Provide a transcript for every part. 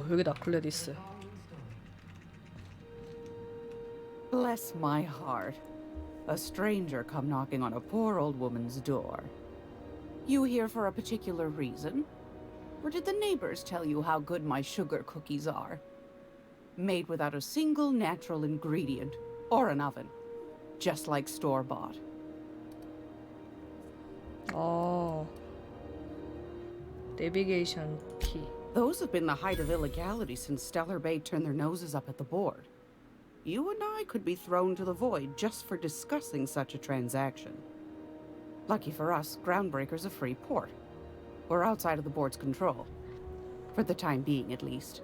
여기다 글래디스. Bless my heart. A stranger come knocking on a poor old woman's door. You here for a particular reason? Or did the neighbors tell you how good my sugar cookies are? Made without a single natural ingredient or an oven. Just like store-bought. 내비게이션 키. Those have been the height of illegality since Stellar Bay turned their noses up at the board. You and I could be thrown to the void just for discussing such a transaction. Lucky for us, Groundbreaker's a free port. We're outside of the board's control. For the time being, at least.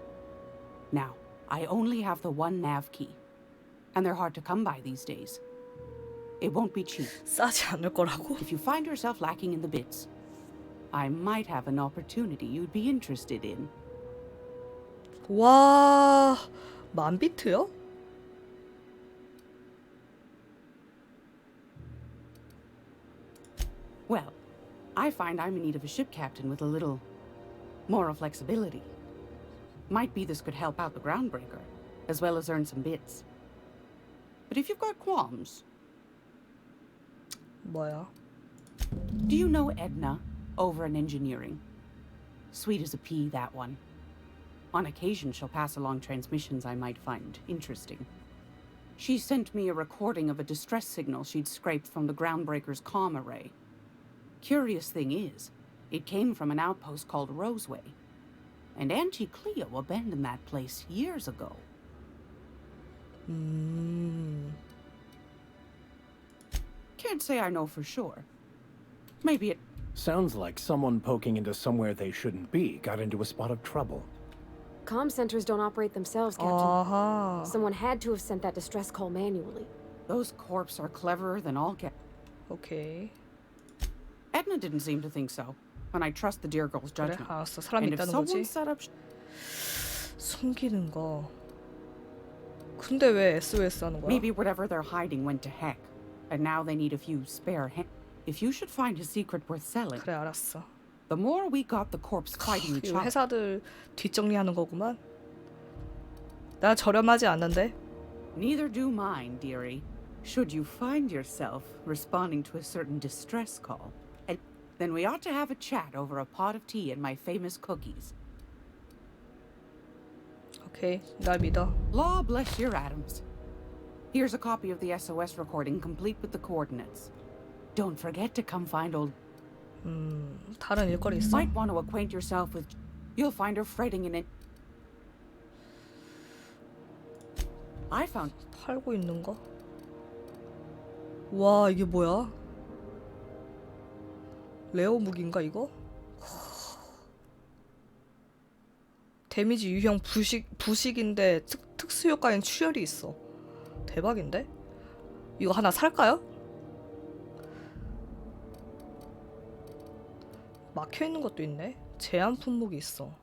Now, I only have the one nav key. And they're hard to come by these days. It won't be cheap. 싸지 않을 거라고? If you find yourself lacking in the bits, I might have an opportunity you'd be interested in. 와, 10,000비트요? Well, I find I'm in need of a ship captain with a little moral flexibility. Might be this could help out the Groundbreaker, as well as earn some bits. But if you've got qualms... 뭐야? Do you know Edna, over in engineering? Sweet as a pea, that one. On occasion, she'll pass along transmissions I might find interesting. She sent me a recording of a distress signal she'd scraped from the Groundbreaker's comm array. Curious thing is, it came from an outpost called Roseway. And Auntie Cleo abandoned that place years ago. Can't say I know for sure. Maybe it... Sounds like someone poking into somewhere they shouldn't be got into a spot of trouble. Comm centers don't operate themselves, Captain. 아하. Someone had to have sent that distress call manually. Those corps are cleverer than all 오케이. Edna didn't seem to think so, and I trust the dear girl's 그래, judgment. 알았어. 사람 And if 있다는 someone 거지? set up... 숨기는 거. 근데 왜 SOS 하는 거야? Maybe whatever they're hiding went to heck, and now they need a few spare hands. If you should find a secret worth selling, 그래, 알았어. the more we got the corps fighting each 이 other. 회사들 뒷정리하는 거구만. 나 저렴하지 않는데. Neither do mine, dearie. Should you find yourself responding to a certain distress call, then we ought to have a chat over a pot of tea and my famous cookies. 오케이, 날 믿어. Law bless your atoms. Here's a copy of the SOS recording complete with the coordinates. Don't forget to come find old... 다른 일거리 있어? Might want to acquaint yourself with... You'll find her fretting in it. I found... 팔고 있는 거? 와, 이게 뭐야? 레어 무기인가 이거? 데미지 유형 부식인데 특수 효과인 출혈이 있어. 대박인데? 이거 하나 살까요? 막혀 있는 것도 있네. 제한 품목이 있어.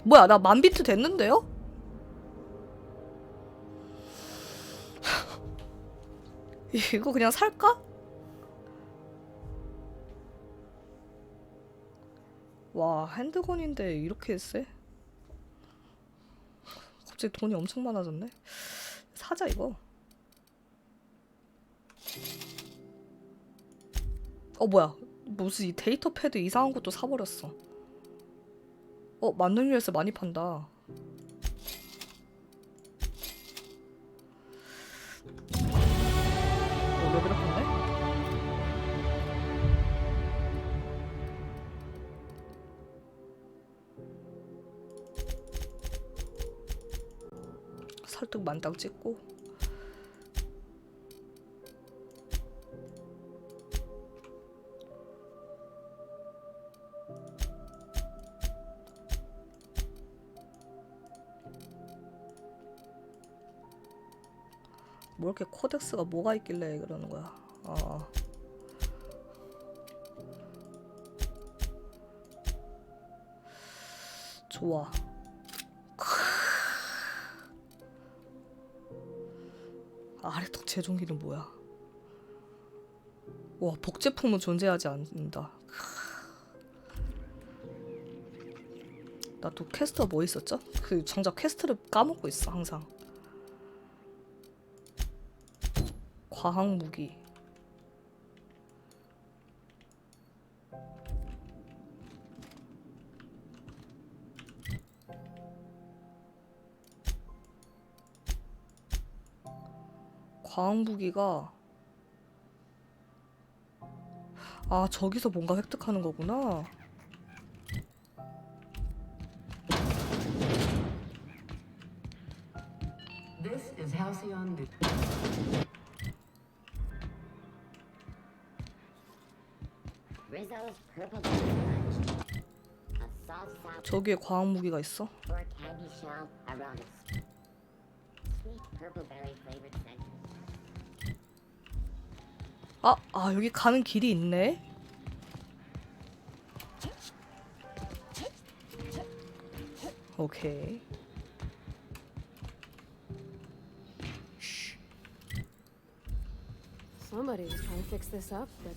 뭐야, 나 10,000비트 됐는데요? 이거 그냥 살까? 와, 핸드건인데 이렇게 세? 갑자기 돈이 엄청 많아졌네. 사자 이거. 뭐야, 무슨 이 데이터 패드 이상한 것도 사버렸어. 만능유에서 많이 판다. 왜 그렇겠네? 설득 만땅 찍고. 뭐 이렇게 코덱스가 뭐가 있길래 그러는 거야. 좋아. 아래턱 재종기는 뭐야? 와, 복제품은 존재하지 않는다. 나 또 퀘스트가 뭐 있었죠? 그 정작 퀘스트를 까먹고 있어 항상. 과학 무기. 과학 무기가 아, 저기서 뭔가 획득하는 거구나. This is Halcyon New. Rizzo's purple lunch. A soft sour 저기에 과학 무기가 있어? or candy shell around a sweet purple berry flavored center. 아, 여기 가는 길이 있네? 오케이. Somebody was trying to fix this up, but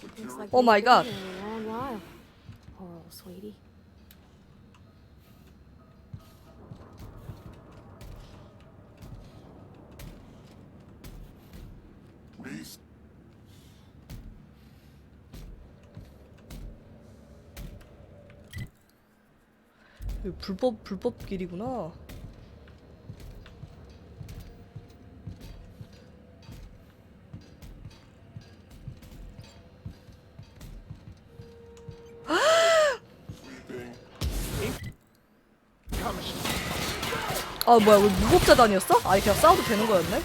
it looks like Oh my they've been God. here a long while. Poor old sweetie. 여기 불법 길이구나. 아, 뭐야, 왜 무법자단이었어? 아니, 그냥 싸워도 되는 거였네?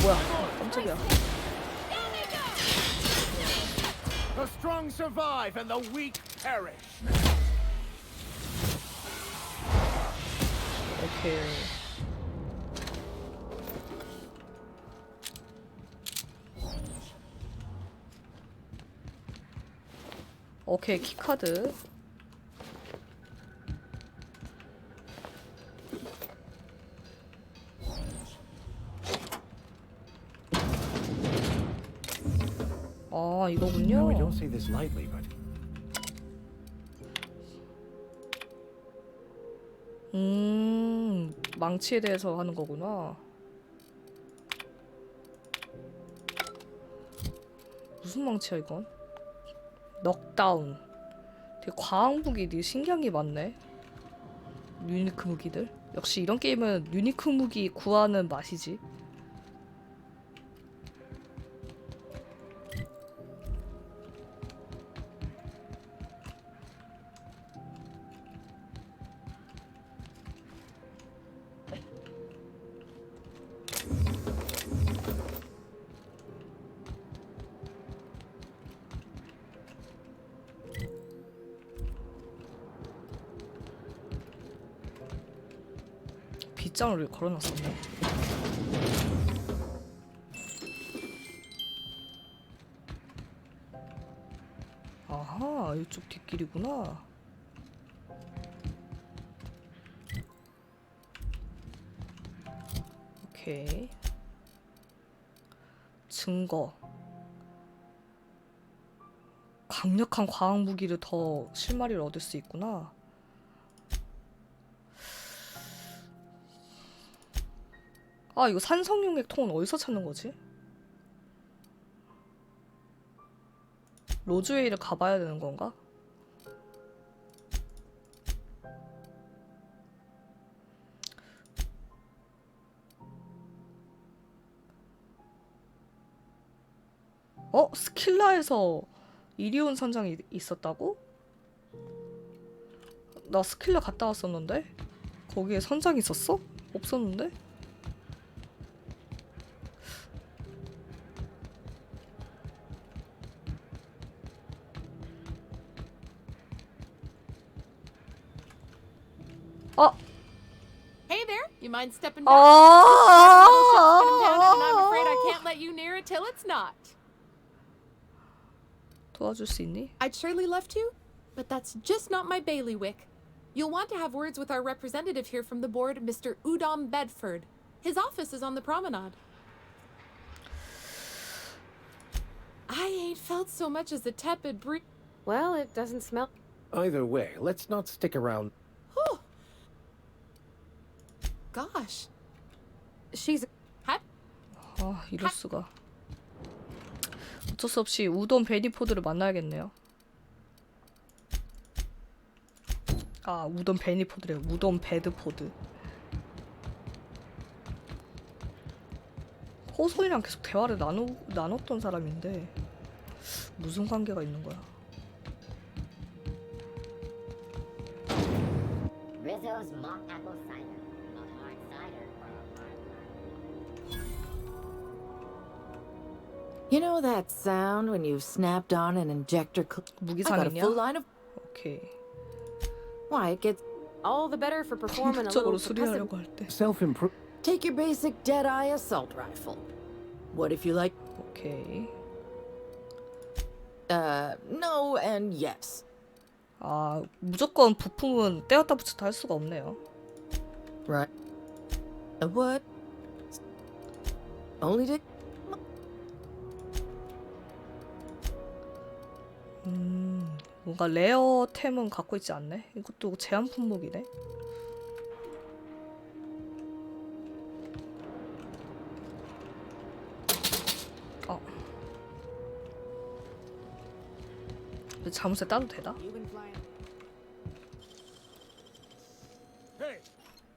뭐야, 깜짝이야. The strong survive and the weak perish. 오케이. 오케이, 키카드. 아, 이거군요. Now, we don't say this lightly, but 망치에 대해서 하는 거구나. 무슨 망치야 이건? 넉다운. 되게 과학 무기, 되게 신기한 게 많네. 유니크 무기들. 역시 이런 게임은 유니크 무기 구하는 맛이지. 빗장을 걸어놨었네. 아하, 이쪽 뒷길이구나. 오케이. 증거. 강력한 과학 무기를 더 실마리를 얻을 수 있구나. 아, 이거 산성용액 통은 어디서 찾는 거지? 로즈웨이를 가봐야 되는 건가? 스킬라에서 이리온 선장이 있었다고? 나 스킬라 갔다 왔었는데? 거기에 선장이 있었어? 없었는데? Hey there, you mind stepping 아, back? The ship's been impounded and I'm afraid I can't let you near it till it's not. 도와줄 수 있니? I'd surely love to, but that's just not my bailiwick. You'll want to have words with our representative here from the board, Mr. Udom Bedford. His office is on the promenade. I ain't felt so much as a tepid breeze. Well, it doesn't smell. Either way, let's not stick around. Gosh. She's. 아, 이럴 수가. 어쩔 수 없이 우돈 베니포드를 만나야겠네요. 아, 우돈 베니포드래요. 우돈 베드포드. 호손이랑 계속 대화를 나눴던 사람인데 무슨 관계가 있는 거야? Rizzo's mock apple cider. A hard cider for a hard life. You know that sound when you've snapped on an injector I got a 무기상이냐? full line of. 오케이. Why, it gets. All the better for performing a little 적으로 percussive. 수리하려고 할 때. Self-improve. Take your basic Deadeye assault rifle. What if you like. 오케이. No and yes. 아, 무조건 부품은 떼었다 붙였다 할 수가 없네요. Right. What? Only to. 뭔가 레어템은 갖고 있지 않네? 이것도 제한 품목이네? 잠옷에 따도 되나? Hey,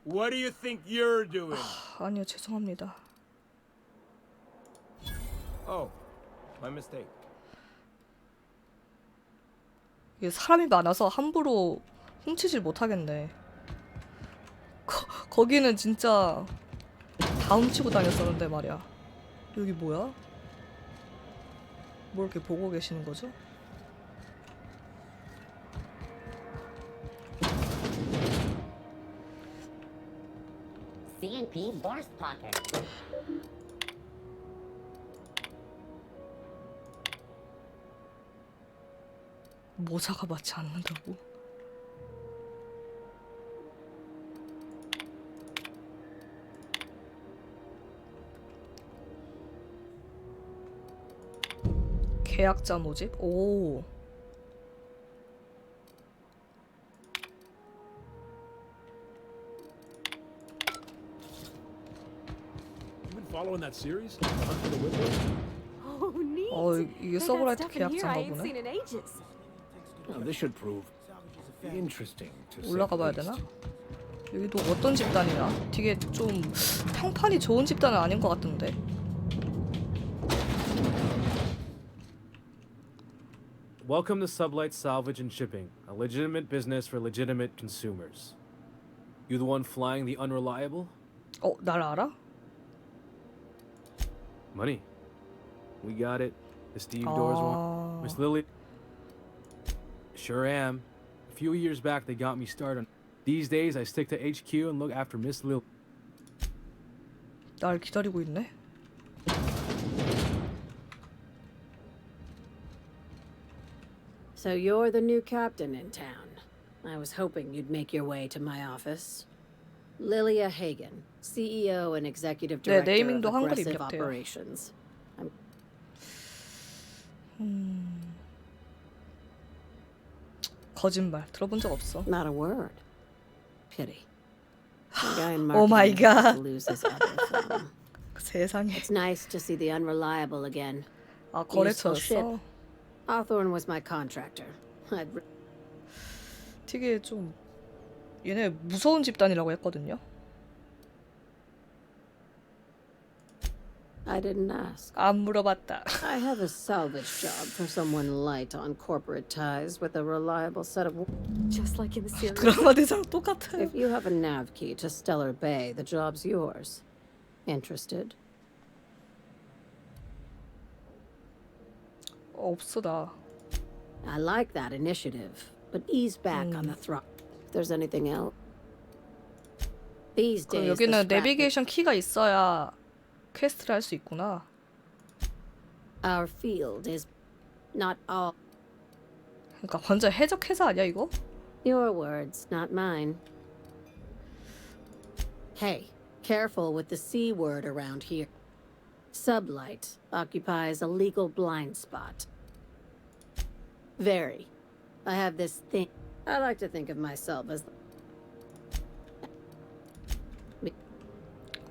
what do you think you're doing? 아니요, 죄송합니다. Oh, my mistake. 이게 사람이 많아서 함부로 훔치질 못하겠네. 거기는 진짜 다 훔치고 다녔었는데 말이야. 여기 뭐야? 뭘 이렇게 보고 계시는 거죠? C&P Bourse Potter. 모자가 맞지 않는다고? 계약자 모집? 오. You been following that series? Hunt for the Whitlow? Oh, neat. 이게 They got 서브라이트 stuff in here I 계약자인가 ain't 보네. seen in ages. Now, this should prove interesting to say 올라가 봐야 the 되나? least. 여기도 어떤 집단이야? 되게 좀 평판이 좋은 집단은 아닌 것 같던데. Welcome to Sublight Salvage and Shipping, a legitimate business for legitimate consumers. You the one flying the unreliable? 날 알아? Money. We got it. The Steve Doors one. Miss Lily. Sure am. A few years back they got me started. These days I stick to HQ and look after Miss Lily. 날 기다리고 있네. So you're the new captain in town. I was hoping you'd make your way to my office. Lilia Hagen, CEO and Executive 네, Director 네이밍도 of 한글 Aggressive 입력돼요. Operations. 거짓말. 들어본 적 없어. Not a word. Pity. The guy in Oh my marketing has to God. lose his other phone. 세상에. It's nice to see the unreliable again. 아, Useful ship. 거래처였어? Hawthorne was my contractor. 되게 좀 얘네 무서운 집단이라고 했거든요. I didn't ask. 안 물어봤다. I have a salvage job for someone light on corporate ties with a reliable set of. Just like in the series. 드라마 대사랑 똑같아요. If you have a nav key to Stellar Bay, the job's yours. Interested? 없어 나. I like that initiative, but ease back on the throttle. If there's anything else. These 그럼 days, the 여기는 scrap- 내비게이션 키가 있어야 퀘스트를 할 수 있구나. our field is not all. 그러니까 완전 해적해사 아니야 이거? Your words, not mine. Hey, careful with the C word around here. Sublight occupies a legal blind spot. Very. I have this thing. I like to think of myself as.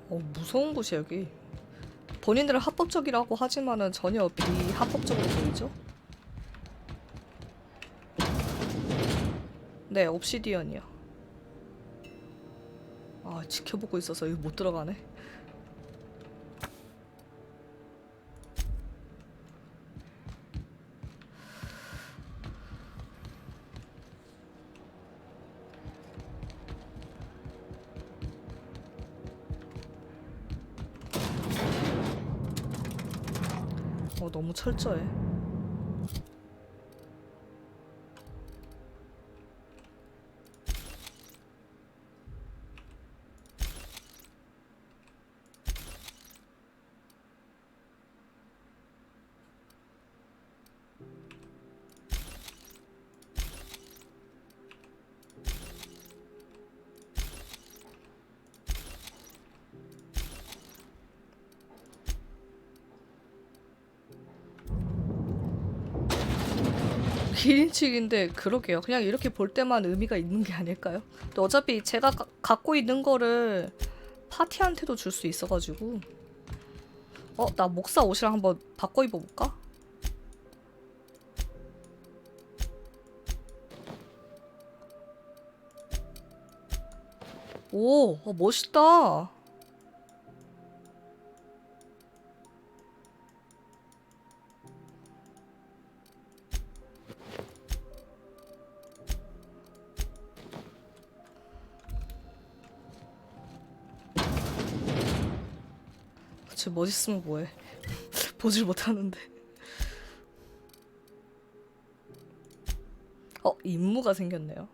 무서운 곳이야 여기. 본인들은 합법적이라고 하지만은 전혀 비합법적으로 보이죠? 네, 옵시디언이요. 아, 지켜보고 있어서 여기 못 들어가네. 너무 철저해. 기린칙인데 그러게요. 그냥 이렇게 볼 때만 의미가 있는 게 아닐까요? 또 어차피 제가 갖고 있는 거를 파티한테도 줄 수 있어가지고. 나 목사 옷이랑 한번 바꿔 입어볼까? 오, 멋있다. 멋있으면 뭐해. 보질 못하는데. 임무가 생겼네요.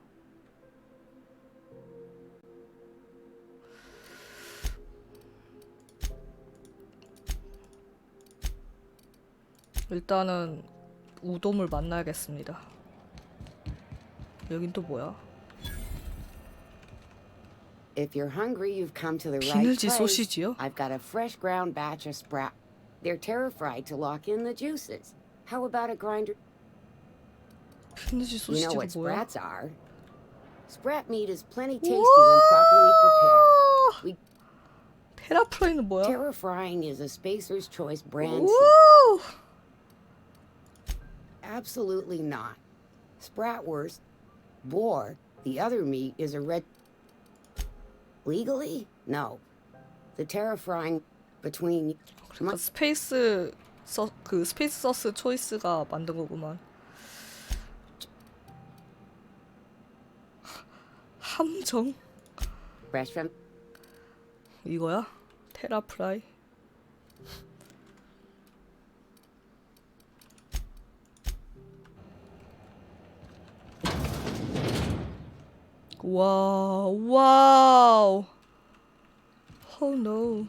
일단은 우돔을 만나야겠습니다. 여긴 또 뭐야? If you're hungry, you've come to the right 비늘지 place. 소시지요? I've got a fresh ground batch of sprout. They're terror fried to lock in the juices. How about a grinder? 비늘지 You know 소시지가 what 뭐야? sprats are? Sprat meat is plenty tasty when properly prepared. We 테라프라이는 뭐야? terror frying is a Spacer's Choice brand. 우! Absolutely not. Spratwurst, boar. The other meat is a red. Legally? No. The terror frying between. 그러니까 스페이스 서스 초이스가 만든 거구만. 함정? Fresh from. 이거야? 테라프라이? 와우, 와우. Oh no.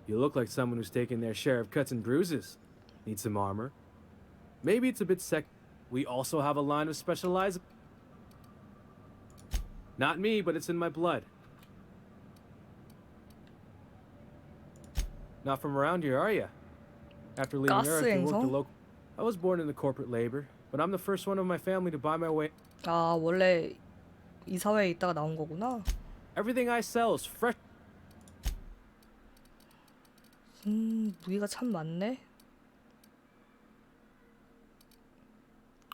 You look like someone who's taken their share of cuts and bruises. Need some armor? Maybe it's a bit sec. We also have a line of specialized. Not me, but it's in my blood. Not from around here, are you? After leaving Earth, you worked a local. I was born into corporate labor, but I'm the first one of my family to buy my way. 아, 원래 이사회에 있다가 나온 거구나. Everything I sell is fresh. 무기가 참 많네.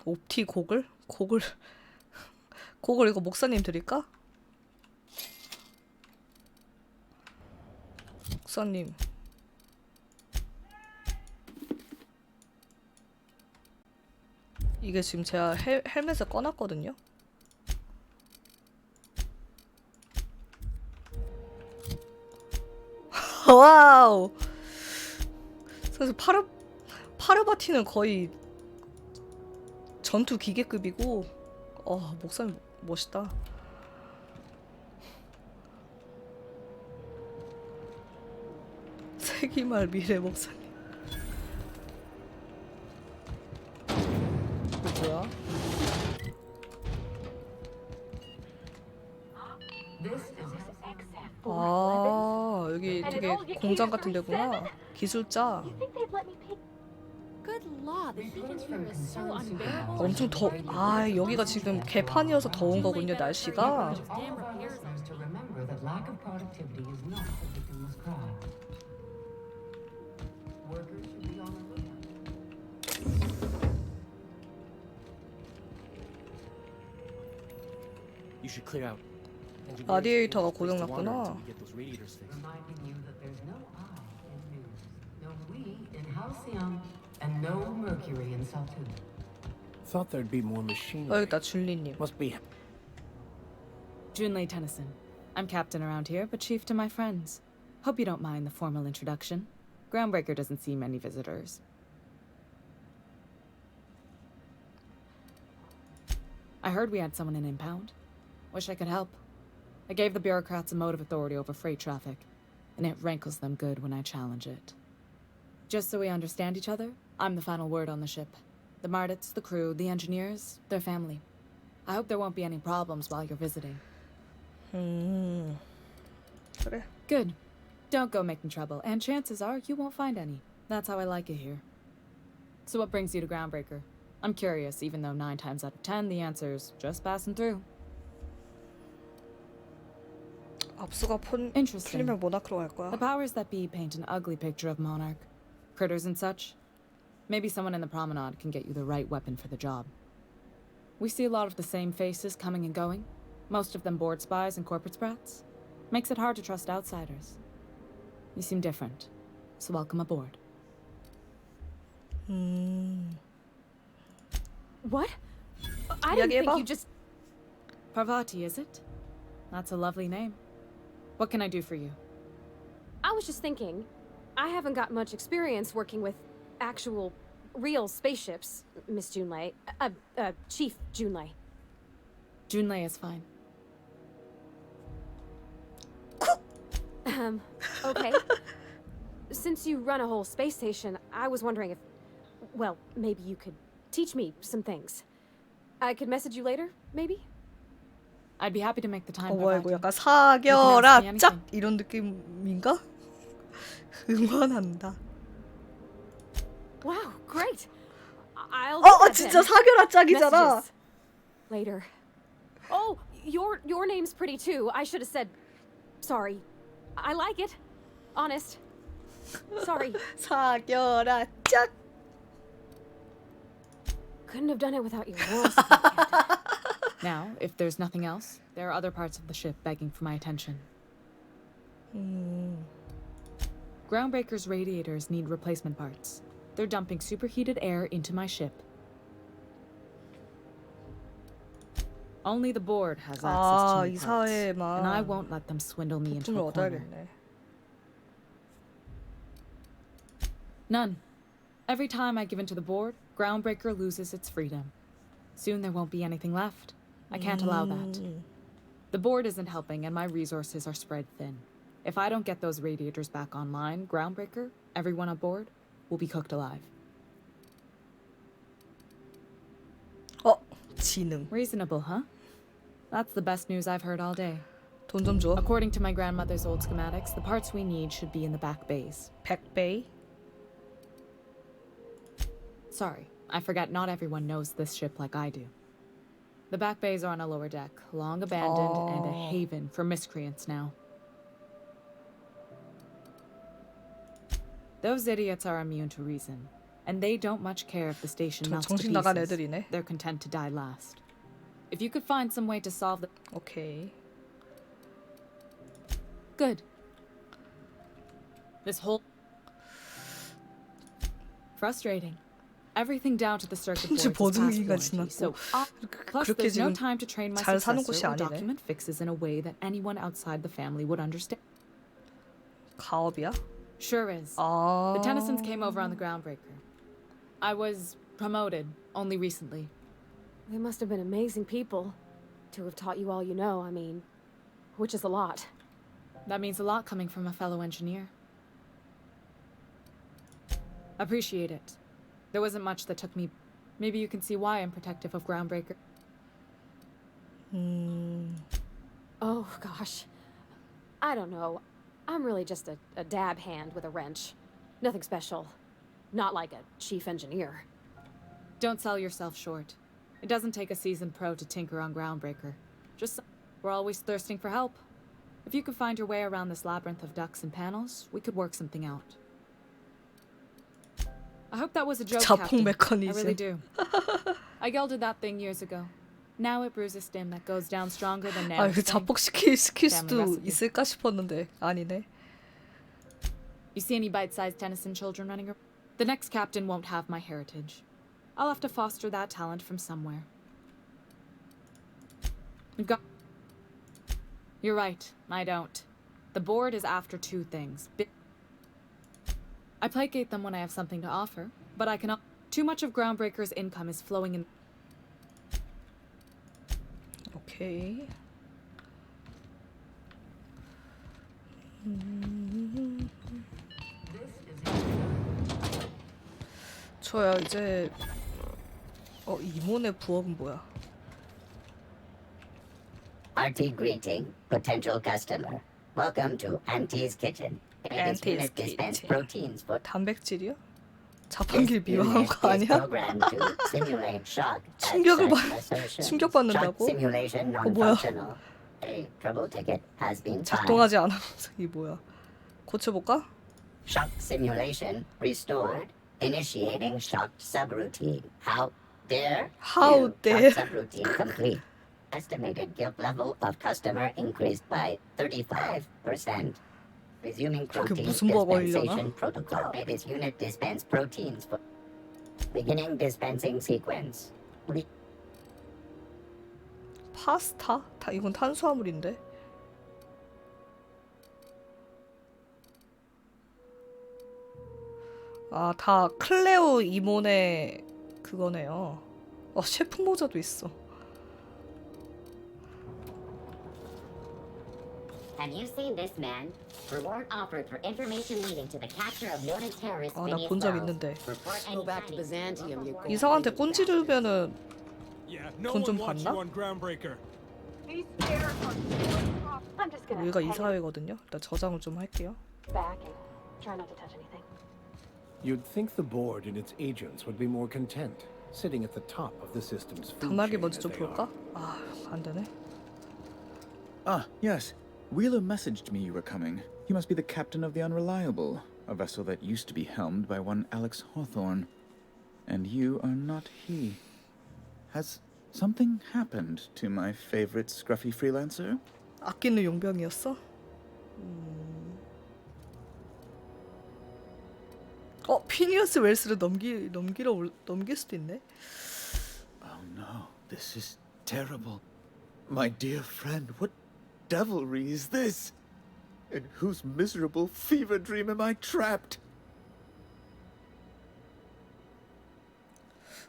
옵티 고글? 고글 이거 목사님 드릴까? 목사님. 이게 지금 제가 헬멧을 꺼놨거든요. 와우. 사실 파르바티는 거의 전투 기계급이고, 목사님 멋있다. 세기말 미래 목사님. 여기 되게 공장 같은 데구나. 기술자. Good law, the heat in here is so unbearable. 엄청 아, 여기가 지금 개판이어서 더운 거군요, 날씨가. Damn repairs. To remember that lack of productivity is not a victimless crime. Workers should be on the lookout. You should clear out. 라디에이터가 고장났구나. Reminding you that there's no I in news, no we in Halcyon, and no Mercury in Saltun. Thought there'd be more machinery. 여기 있다, 줄리님. Must be. Junlei Tennyson. I'm captain around here, but chief to my friends. Hope you don't mind the formal introduction. Groundbreaker doesn't see many visitors. I heard we had someone in impound. Wish I could help. I gave the bureaucrats a motive authority over freight traffic, and it rankles them good when I challenge it. Just so we understand each other, I'm the final word on the ship. The Mardits, the crew, the engineers, their family. I hope there won't be any problems while you're visiting. 그래. Good. Don't go making trouble, and chances are you won't find any. That's how I like it here. So what brings you to Groundbreaker? I'm curious, even though 9 times out of 10 the answer's just passing through. 압수가 Interesting. 풀리면 모나크로 갈 거야. The powers that be paint an ugly picture of Monarch. Critters and such. Maybe someone in the promenade can get you the right weapon for the job. We see a lot of the same faces coming and going. Most of them board spies and corporate sprats. Makes it hard to trust outsiders. You seem different, so welcome aboard. What? I didn't think you just... Parvati, is it? That's a lovely name. What can I do for you? I was just thinking, I haven't got much experience working with actual, real spaceships, Miss Junlei. Chief Junlei. Junlei is fine. Okay. Since you run a whole space station, I was wondering if, well, maybe you could teach me some things. I could message you later, maybe? I'd be happy to make the time. 뭐야 이거 provide 약간 you. 사겨라 You can ask me 짝 anything. 이런 느낌인가? 응원한다. Wow, great. I'll do that 진짜 then. 사겨라 짝이잖아. Messages. Later. Oh, your name's pretty too. I should have said sorry. I like it. Honest. Sorry. 사겨라 짝. Couldn't have done it without your rules. Captain. Now, if there's nothing else, there are other parts of the ship begging for my attention. Groundbreaker's radiators need replacement parts. They're dumping superheated air into my ship. Only the board has access to new parts, and I won't let them swindle me into a corner. 얻어야겠네. None. Every time I give in to the board, Groundbreaker loses its freedom. Soon there won't be anything left. I can't allow that. The board isn't helping, and my resources are spread thin. If I don't get those radiators back online, Groundbreaker, everyone aboard, will be cooked alive. 지능. Reasonable, huh? That's the best news I've heard all day. 돈 좀 줘. According to my grandmother's old schematics, the parts we need should be in the back bays. 백베이. Sorry, I forget not everyone knows this ship like I do. The back bays are on a lower deck, long abandoned and a haven for miscreants now. Those idiots are immune to reason, and they don't much care if the station melts to 정신 나간 pieces. 애들이네. They're content to die last. If you could find some way to solve the... 오케이. Good. This whole... Frustrating. Everything down to the circuit boards is past 버둥이가 warranty, so 지났고 plus 그렇게 there's no 지금 time to train my 잘 사는 곳이 successor or 아니네. document fixes in a way that anyone outside the family would understand. 가업이야? Sure is. 아. The Tennysons came over on the Groundbreaker. I was promoted only recently. They must have been amazing people to have taught you all you know, I mean, which is a lot. That means a lot coming from a fellow engineer. Appreciate it. There wasn't much that took me. Maybe you can see why I'm protective of Groundbreaker. Oh, gosh. I don't know. I'm really just a dab hand with a wrench. Nothing special. Not like a chief engineer. Don't sell yourself short. It doesn't take a seasoned pro to tinker on Groundbreaker. We're always thirsting for help. If you could find your way around this labyrinth of ducts and panels, we could work something out. I hope that was a joke, 자폭 Captain. I 메커니즘. really do. I gelded that thing years ago. Now it brews a stem that goes down stronger than 아, nails. 그 자폭시킬 수도 recipe. 있을까 싶었는데 아니네. You see any bite-sized Tennyson children running around? The next captain won't have my heritage. I'll have to foster that talent from somewhere. We've got... You're right, I don't. The board is after two things. I placate them when I have something to offer, but I cannot... Too much of Groundbreaker's income is flowing in... 오케이. 저야 이제 이모네 부업은 뭐야? RT greeting, potential customer. Welcome to Auntie's Kitchen. This unit dispense proteins for 단백질이요? 자판기를 미워한 거 아니야? 충격받는다고? 뭐야? 작동하지 않아. 이 뭐야? 고쳐볼까? Shock simulation restored. Initiating shock subroutine. How dare? Shock subroutine complete. Estimated guilt level of customer increased by 35%. Resuming protein dispensation protocol. This unit dispense proteins for beginning dispensing sequence. 파스타? 이건 탄수화물인데. 아, 다 클레오 이모네 그거네요. 셰프 모자도 있어. Have you seen this man? Reward offered for information leading to the capture of noted terrorists. 나 본 적 있는데. Go back to Byzantium, you 이상한테 꼰지 주면은 돈 좀 받나? 여기가 이사회거든요. 일단 저장을 좀 할게요. You'd think the board and its agents would be more content, sitting at the top of the system's food 당나귀 chain 먼저 as 좀 they are. 볼까? 아, 안 되네. Ah, yes. Wheeler messaged me you were coming. He must be the captain of the Unreliable, a vessel that used to be helmed by one Alex Hawthorne. And you are not he. Has something happened to my favorite scruffy freelancer? 아끼는 용병이었어? 피니어스 웰스를 넘길 수도 있네. Oh no, this is terrible. My dear friend, what devilry is this? In whose miserable fever dream am I trapped?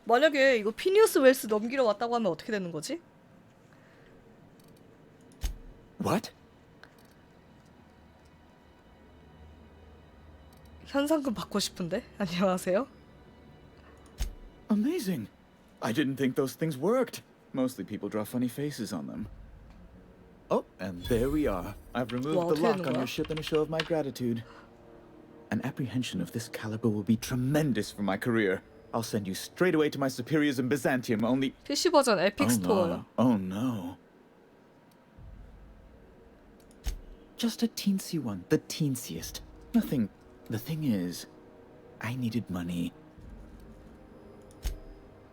만약에 이거 피니어스 웰스 넘기러 왔다고 하면 어떻게 되는 거지? What? 현상금 받고 싶은데? 안녕하세요? Amazing. I didn't think those things worked. Mostly people draw funny faces on them. Oh, and there we are. I've removed the lock on your ship in a show of my gratitude. An apprehension of this caliber will be tremendous for my career. I'll send you straight away to my superiors in Byzantium, only... PC 버전 에픽 스토어요. Oh no. Just a teensy one, the teensiest. Nothing. The thing is, I needed money.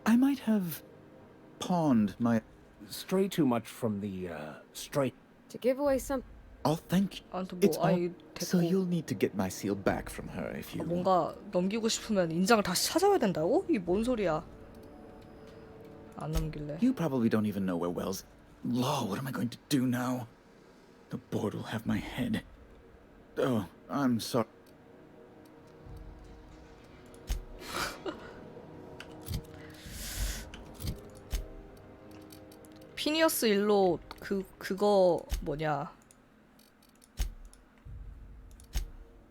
I might have pawned my... Stray too much from the, straight... To give away some... Oh, thank you. It's all... So you'll need to get my seal back from her if you... 뭔가 넘기고 싶으면 인장을 다시 찾아야 된다고? 이게 뭔 소리야? 안 넘길래. You probably don't even know where Wells... Law, what am I going to do now? The board will have my head. Oh, I'm sorry. 피니어스 일로 그거 뭐냐